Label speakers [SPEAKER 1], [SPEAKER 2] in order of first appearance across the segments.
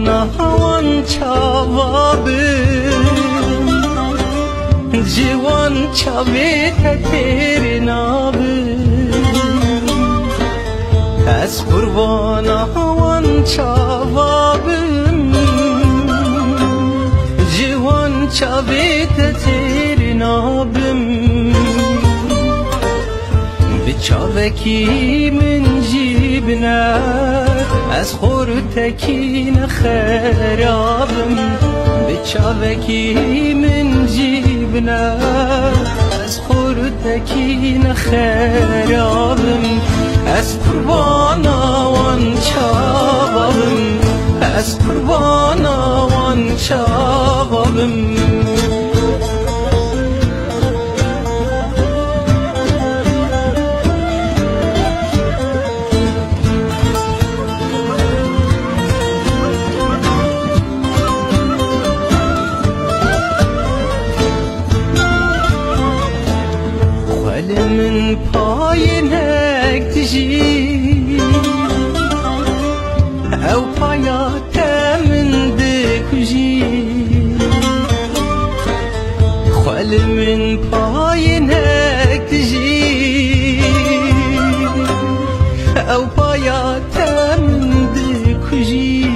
[SPEAKER 1] قربانا وان چاوابم جوان چاویت تیر نابم از قربانا وان چاوابم جوان چاویت تیر نابم بچاوکی من جیبنا از خورتکی نخرابم بچاوکی من جیبنا از خورتکی نخرابم از قربانا وان چاوابم از قربانا وان چاوابم من پایینک تجی او پایات من دکجی خال من پایینک تجی او پایات من دکجی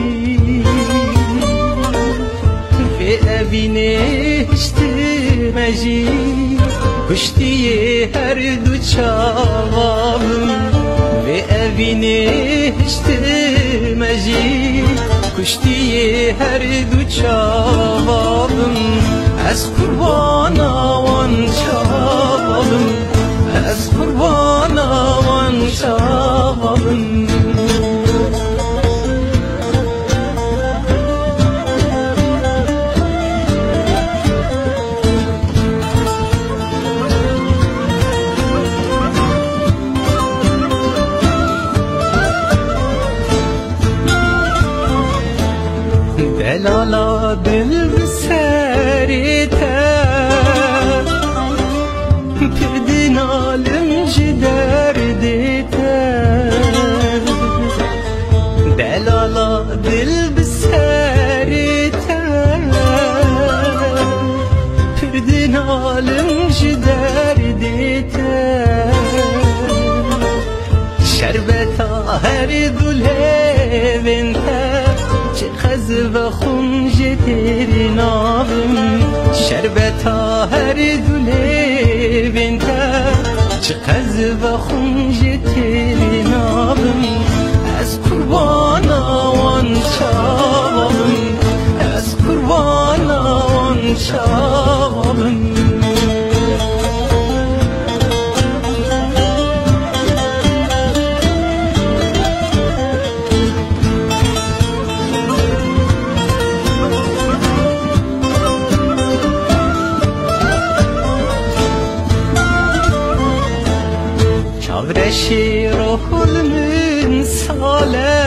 [SPEAKER 1] في أبينشت مجي کشتی هر دو چاوابم به اوینشت مجی کشتی هر دو چاوابم از قربانا وان چاوابم از قربانا وان چاوابم دلالا دل بسریتا پردین عالم جدر دیتا دلالا دل بسریتا پردین عالم جدر دیتا شربتا هر دوله بنتا خز و خونج تیری نابم شربتا هر دوله بنتا چه خز و خونج تیری نابم از قربانا وان چاوابم از قربانا وان چاوابم چاورشی روح من ساله